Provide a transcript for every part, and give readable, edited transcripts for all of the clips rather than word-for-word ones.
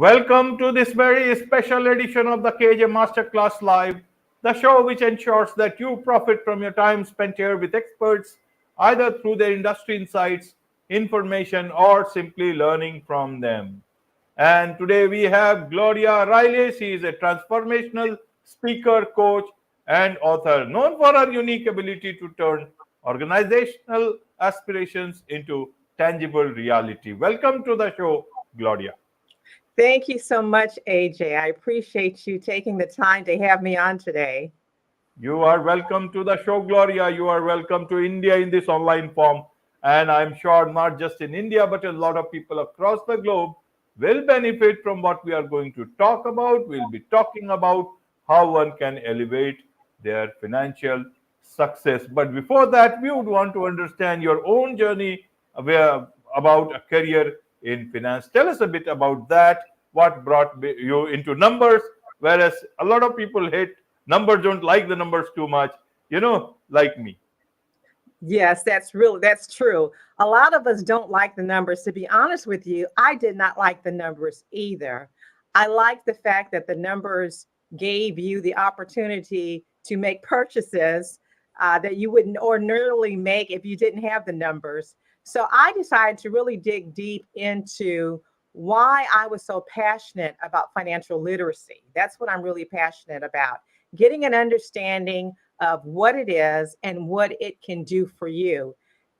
Welcome to this very special edition of the KJ Masterclass Live, the show which ensures that you profit from your time spent here with experts, either through their industry insights, information, or simply learning from them. And today we have Gloria Riley. She is a transformational speaker, coach, and author, known for her unique ability to turn organizational aspirations into tangible reality. Welcome to the show, Gloria. Thank you so much, AJ. I appreciate you taking the time to have me on today. You are welcome to the show, Gloria. You are welcome to India in this online form. And I'm sure not just in India, but a lot of people across the globe will benefit from what we are going to talk about. We'll be talking about how one can elevate their financial success. But before that, we would want to understand your own journey about a career in finance. Tell us a bit about that. What brought you into numbers? Whereas a lot of people hate numbers, don't like the numbers too much, like me. Yes, that's true. A lot of us don't like the numbers. To be honest with you, I did not like the numbers either. I like the fact that the numbers gave you the opportunity to make purchases that you wouldn't ordinarily make if you didn't have the numbers. So I decided to really dig deep into why I was so passionate about financial literacy. That's what I'm really passionate about. Getting an understanding of what it is and what it can do for you.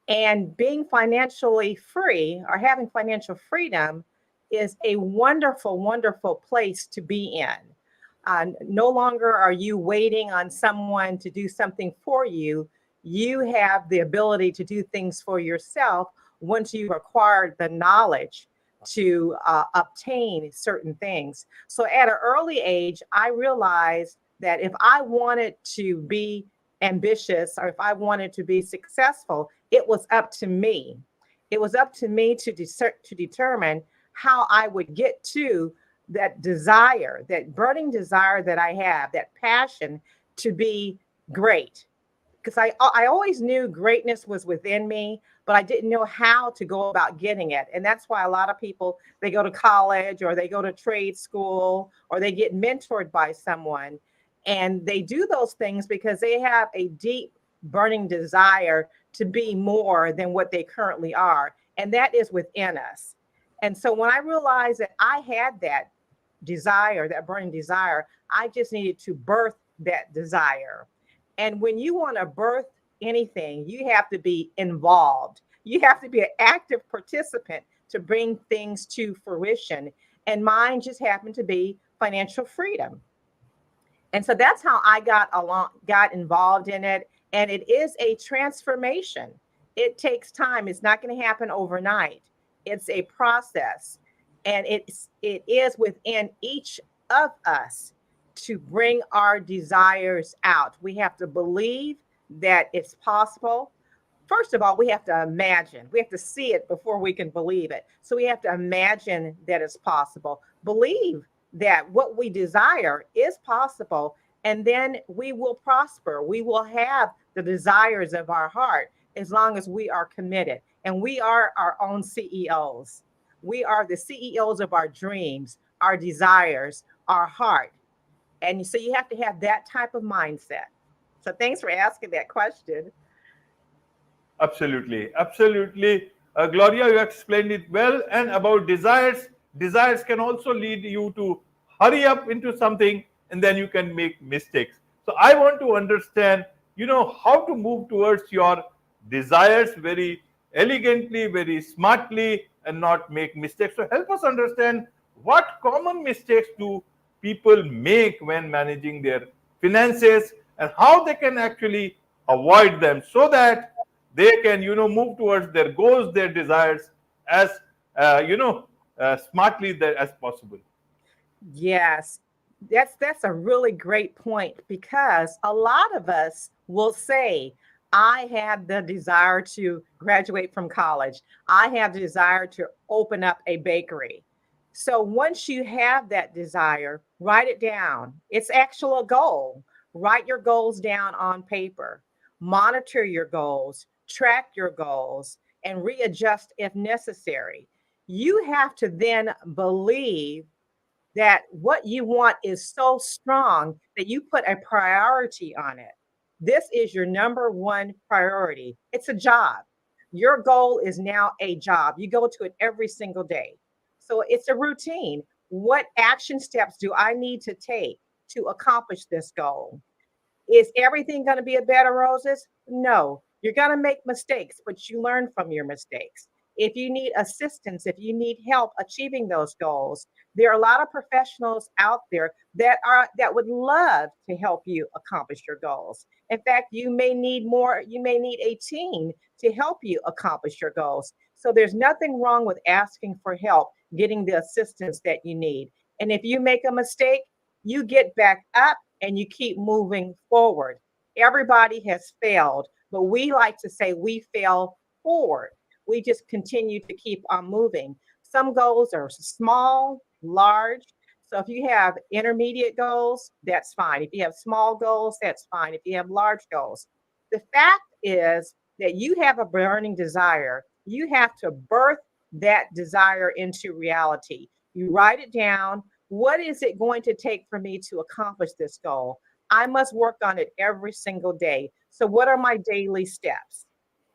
And being financially free or having financial freedom is a wonderful, wonderful place to be in. No longer are you waiting on someone to do something for you. You have the ability to do things for yourself once you've acquired the knowledge to obtain certain things. So at an early age, I realized that if I wanted to be ambitious or if I wanted to be successful, it was up to me. It was up to me to determine how I would get to that desire, that burning desire that I have, that passion to be great. Because I always knew greatness was within me, but I didn't know how to go about getting it. And that's why a lot of people, they go to college or they go to trade school or they get mentored by someone. And they do those things because they have a deep burning desire to be more than what they currently are. And that is within us. And so when I realized that I had that desire, that burning desire, I just needed to birth that desire. And when you want to birth anything, you have to be involved. You have to be an active participant to bring things to fruition. And mine just happened to be financial freedom. And so that's how I got involved in it. And it is a transformation. It takes time. It's not going to happen overnight. It's a process. And it is within each of us to bring our desires out. We have to believe that it's possible. First of all, we have to imagine. We have to see it before we can believe it. So we have to imagine that it's possible. Believe that what we desire is possible, and then we will prosper. We will have the desires of our heart as long as we are committed. And we are our own CEOs. We are the CEOs of our dreams, our desires, our heart. And so you have to have that type of mindset. So thanks for asking that question. Absolutely. Absolutely. Gloria, you explained it well. And about desires, desires can also lead you to hurry up into something and then you can make mistakes. So I want to understand, how to move towards your desires very elegantly, very smartly, and not make mistakes. So help us understand what common mistakes do people make when managing their finances and how they can actually avoid them so that they can move towards their goals, their desires as smartly as possible. Yes, that's a really great point because a lot of us will say, I have the desire to graduate from college. I have the desire to open up a bakery. So once you have that desire, write it down. It's actual a goal. Write your goals down on paper. Monitor your goals, track your goals, and readjust if necessary. You have to then believe that what you want is so strong that you put a priority on it. This is your number one priority. It's a job. Your goal is now a job. You go to it every single day. So it's a routine. What action steps do I need to take to accomplish this goal? Is everything going to be a bed of roses? No. You're going to make mistakes, but you learn from your mistakes. If you need assistance, if you need help achieving those goals, there are a lot of professionals out there that would love to help you accomplish your goals. In fact, you may need a team to help you accomplish your goals. So there's nothing wrong with asking for help, getting the assistance that you need. And if you make a mistake, you get back up and you keep moving forward. Everybody has failed, but we like to say we fail forward. We just continue to keep on moving. Some goals are small, large. So if you have intermediate goals, that's fine. If you have small goals, that's fine. If you have large goals, the fact is that you have a burning desire. You have to birth that desire into reality. You write it down. What is it going to take for me to accomplish this goal? I must work on it every single day. So, what are my daily steps?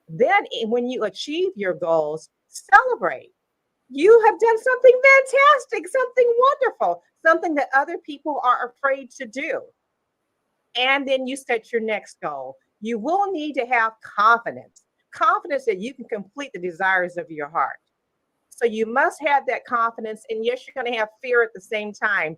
Then, when you achieve your goals, celebrate. You have done something fantastic, something wonderful, something that other people are afraid to do. And then you set your next goal. You will need to have confidence that you can complete the desires of your heart. So you must have that confidence. And yes, you're going to have fear at the same time,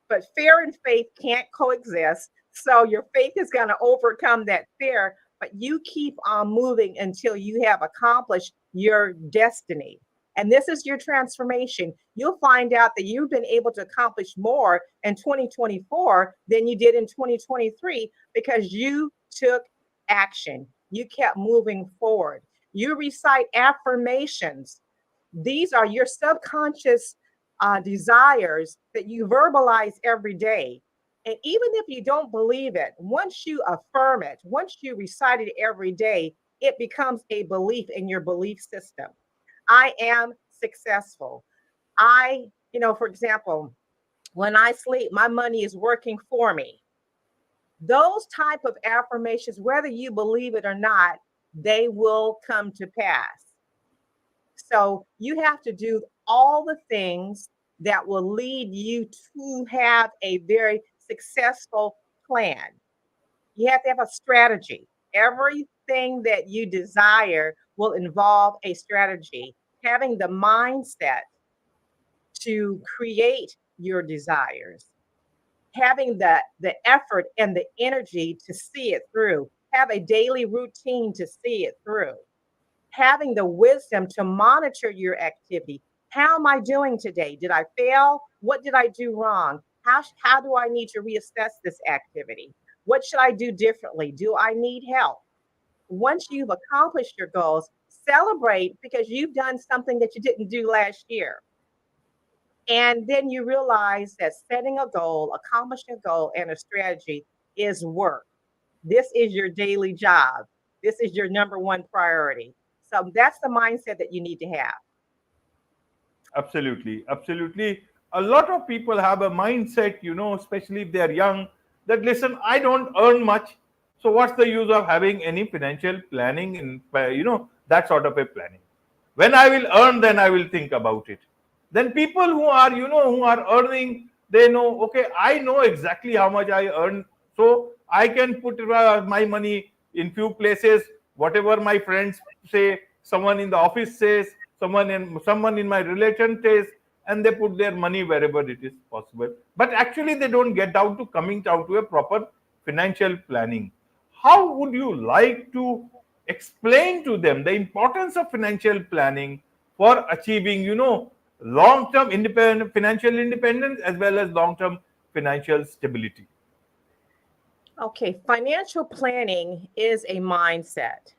but fear and faith can't coexist. So your faith is going to overcome that fear, but you keep on moving until you have accomplished your destiny. And this is your transformation. You'll find out that you've been able to accomplish more in 2024 than you did in 2023 because you took action. You kept moving forward. You recite affirmations. These are your subconscious desires that you verbalize every day. And even if you don't believe it, once you affirm it, once you recite it every day, it becomes a belief in your belief system. I am successful. For example, when I sleep, my money is working for me. Those type of affirmations, whether you believe it or not, they will come to pass. So you have to do all the things that will lead you to have a very successful plan. You have to have a strategy. Everything that you desire will involve a strategy. Having the mindset to create your desires, having the effort and the energy to see it through, have a daily routine to see it through, having the wisdom to monitor your activity. How am I doing today? Did I fail? What did I do wrong? How do I need to reassess this activity? What should I do differently? Do I need help? Once you've accomplished your goals, celebrate because you've done something that you didn't do last year. And then you realize that setting a goal, accomplishing a goal, and a strategy is work. This is your daily job. This is your number one priority. So that's the mindset that you need to have. Absolutely, absolutely. A lot of people have a mindset, especially if they are young, that listen, I don't earn much. So what's the use of having any financial planning in, that sort of a planning? When I will earn, then I will think about it. Then people who are earning, they know, okay, I know exactly how much I earn. So I can put my money in few places, whatever my friends say, someone in the office says, someone in my relation says, and they put their money wherever it is possible. But actually, they don't get down to coming down to a proper financial planning. How would you like to explain to them the importance of financial planning for achieving, long-term independent financial independence as well as long-term financial stability? Okay, financial planning is a mindset.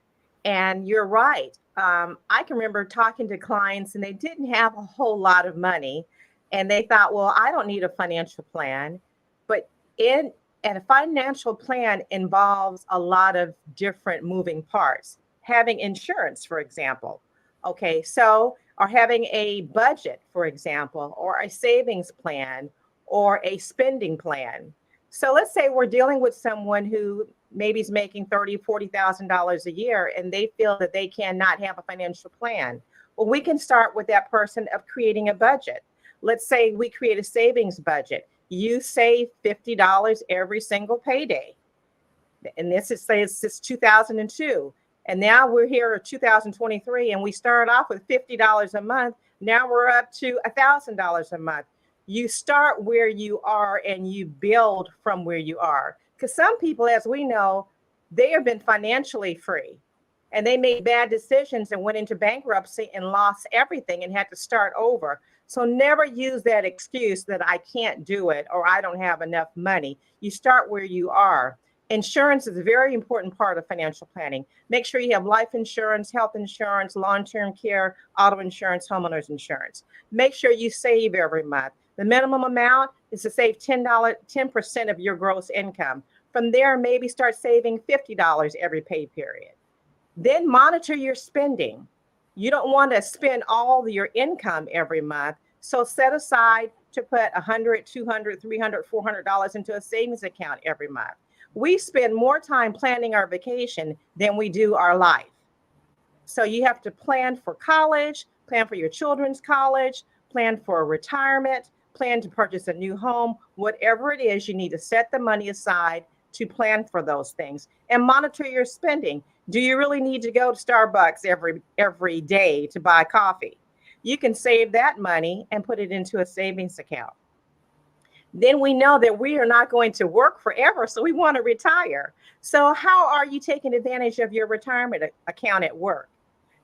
And you're right. I can remember talking to clients and they didn't have a whole lot of money. And they thought, well, I don't need a financial plan. But in and a financial plan involves a lot of different moving parts. Having insurance, for example. Okay, so or having a budget, for example, or a savings plan, or a spending plan. So let's say we're dealing with someone who maybe is making $30,000, $40,000 a year, and they feel that they cannot have a financial plan. Well, we can start with that person of creating a budget. Let's say we create a savings budget. You save $50 every single payday. And this is, say, it's 2002. And now we're here at 2023, and we start off with $50 a month. Now we're up to $1,000 a month. You start where you are and you build from where you are. Because some people, as we know, they have been financially free and they made bad decisions and went into bankruptcy and lost everything and had to start over. So never use that excuse that I can't do it or I don't have enough money. You start where you are. Insurance is a very important part of financial planning. Make sure you have life insurance, health insurance, long-term care, auto insurance, homeowners insurance. Make sure you save every month. The minimum amount is to save $10% of your gross income. From there, maybe start saving $50 every pay period. Then monitor your spending. You don't want to spend all your income every month. So set aside to put $100, $200, $300, $400 into a savings account every month. We spend more time planning our vacation than we do our life. So you have to plan for college, plan for your children's college, plan for retirement, plan to purchase a new home, whatever it is, you need to set the money aside to plan for those things and monitor your spending. Do you really need to go to Starbucks every day to buy coffee? You can save that money and put it into a savings account. Then we know that we are not going to work forever, so we want to retire. So how are you taking advantage of your retirement account at work?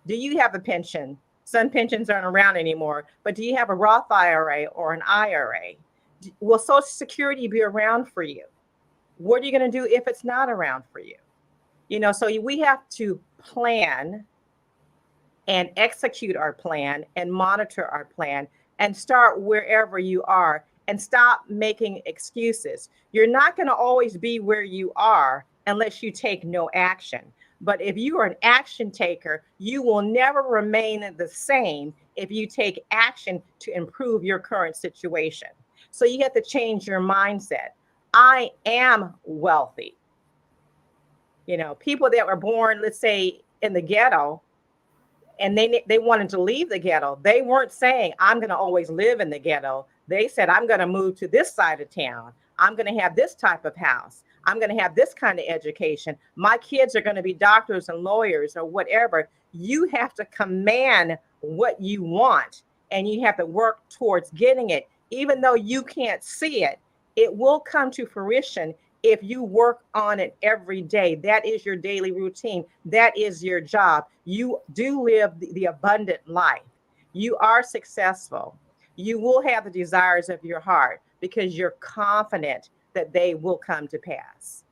Do you have a pension? Some pensions aren't around anymore, but do you have a Roth IRA or an IRA? Will Social Security be around for you? What are you going to do if it's not around for you? So we have to plan and execute our plan and monitor our plan and start wherever you are and stop making excuses. You're not going to always be where you are unless you take no action. But if you are an action taker, you will never remain the same if you take action to improve your current situation. So you have to change your mindset. I am wealthy. People that were born, let's say, in the ghetto, and they wanted to leave the ghetto. They weren't saying, I'm going to always live in the ghetto. They said, I'm going to move to this side of town. I'm going to have this type of house. I'm going to have this kind of education. My kids are going to be doctors and lawyers or whatever. You have to command what you want, and you have to work towards getting it. Even though you can't see it, it will come to fruition if you work on it every day. That is your daily routine. That is your job. You do live the abundant life. You are successful. You will have the desires of your heart because you're confident that they will come to pass.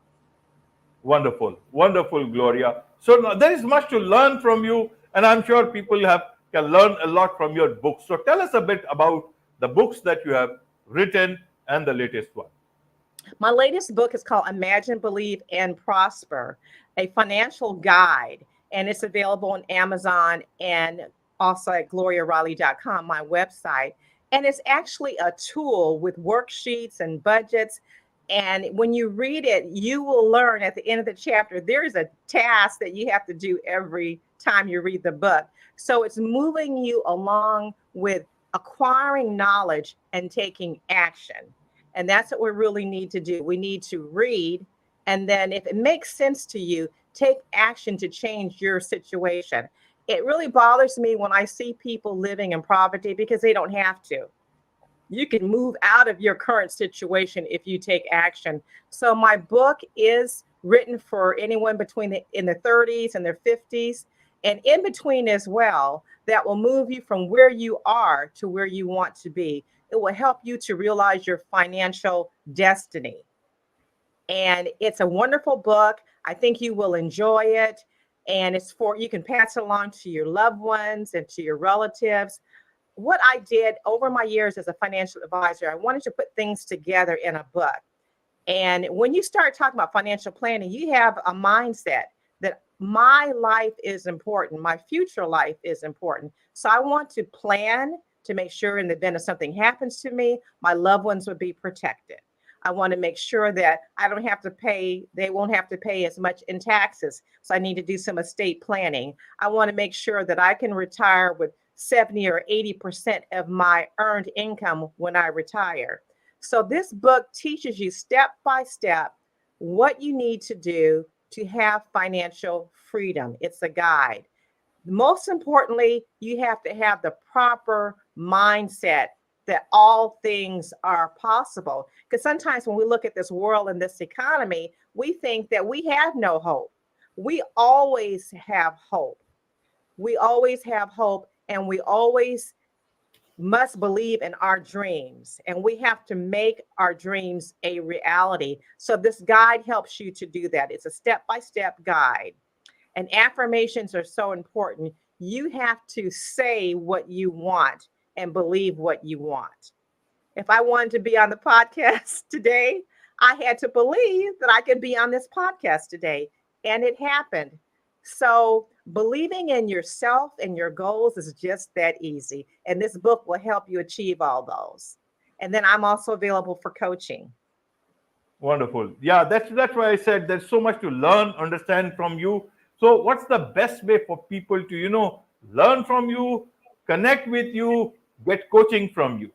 Wonderful, wonderful, Gloria. So now there is much to learn from you, and I'm sure people can learn a lot from your books. So tell us a bit about the books that you have written and the latest one. My latest book is called Imagine, Believe, and Prosper, a financial guide, and it's available on Amazon and also at gloriariley.com, my website. And it's actually a tool with worksheets and budgets. And when you read it, you will learn at the end of the chapter, there is a task that you have to do every time you read the book. So it's moving you along with acquiring knowledge and taking action. And that's what we really need to do. We need to read. And then if it makes sense to you, take action to change your situation. It really bothers me when I see people living in poverty because they don't have to. You can move out of your current situation if you take action. So my book is written for anyone in their 30s and their 50s and in between as well, that will move you from where you are to where you want to be. It will help you to realize your financial destiny. And it's a wonderful book. I think you will enjoy it. And you can pass it along to your loved ones and to your relatives. What I did over my years as a financial advisor, I wanted to put things together in a book. And when you start talking about financial planning, you have a mindset that my life is important. My future life is important. So I want to plan to make sure in the event if something happens to me, my loved ones would be protected. I want to make sure that I don't have to pay, they won't have to pay as much in taxes. So I need to do some estate planning. I want to make sure that I can retire with 70 or 80% of my earned income when I retire. So this book teaches you step by step what you need to do to have financial freedom. It's a guide. Most importantly, you have to have the proper mindset that all things are possible. Because sometimes when we look at this world and this economy, we think that we have no hope. We always have hope. We always have hope, and we always must believe in our dreams, and we have to make our dreams a reality. So this guide helps you to do that. It's a step-by-step guide. And affirmations are so important. You have to say what you want and believe what you want. If I wanted to be on the podcast today, I had to believe that I could be on this podcast today, and it happened. So believing in yourself and your goals is just that easy. And this book will help you achieve all those. And then I'm also available for coaching. Wonderful. Yeah, that's why I said there's so much to learn, understand from you. So what's the best way for people to, learn from you, connect with you, get coaching from you?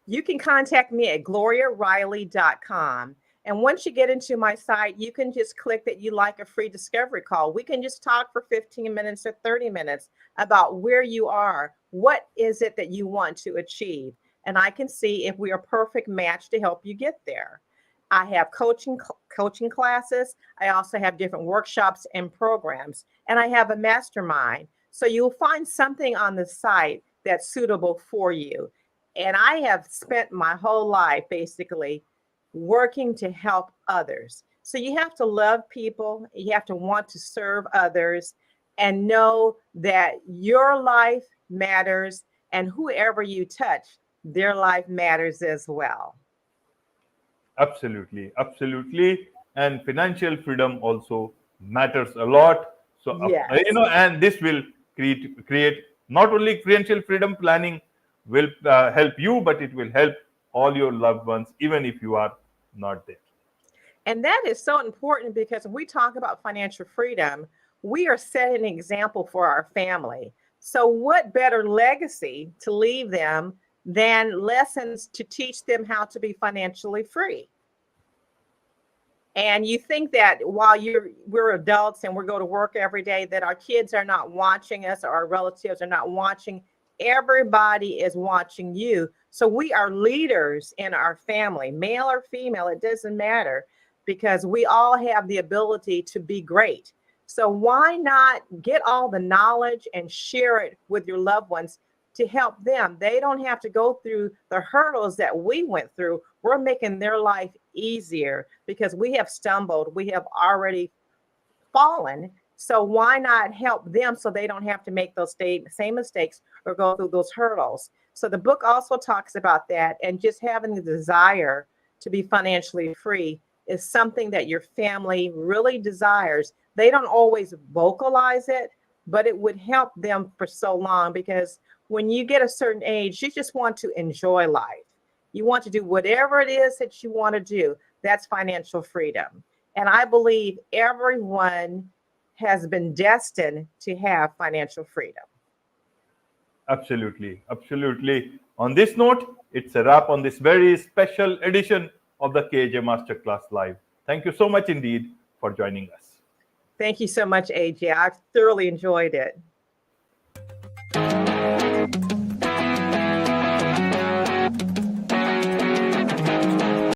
You can contact me at gloriariley.com. And once you get into my site, you can just click that you like a free discovery call. We can just talk for 15 minutes or 30 minutes about where you are. What is it that you want to achieve? And I can see if we are a perfect match to help you get there. I have coaching classes. I also have different workshops and programs. And I have a mastermind. So you'll find something on the site that's suitable for you. And I have spent my whole life basically working to help others. So you have to love people, you have to want to serve others, and know that your life matters, and whoever you touch, their life matters as well. Absolutely, absolutely. And financial freedom also matters a lot. So, Yes. and this will create not only financial freedom planning will help you, but it will help all your loved ones, even if you are not there. And that is so important because when we talk about financial freedom, we are setting an example for our family. So, what better legacy to leave them than lessons to teach them how to be financially free? And you think that while we're adults and we go to work every day, that our kids are not watching us or our relatives are not watching. Everybody is watching you. So we are leaders in our family, male or female, it doesn't matter, because we all have the ability to be great. So why not get all the knowledge and share it with your loved ones to help them? They don't have to go through the hurdles that we went through. We're making their life easier because we have stumbled. We have already fallen. So why not help them so they don't have to make those same mistakes or go through those hurdles? So the book also talks about that, and just having the desire to be financially free is something that your family really desires. They don't always vocalize it, but it would help them for so long, because when you get a certain age, you just want to enjoy life. You want to do whatever it is that you want to do. That's financial freedom. And I believe everyone has been destined to have financial freedom. Absolutely, absolutely. On this note, it's a wrap on this very special edition of the KAJ Masterclass Live. Thank you so much indeed for joining us. Thank you so much, AJ. I thoroughly enjoyed it.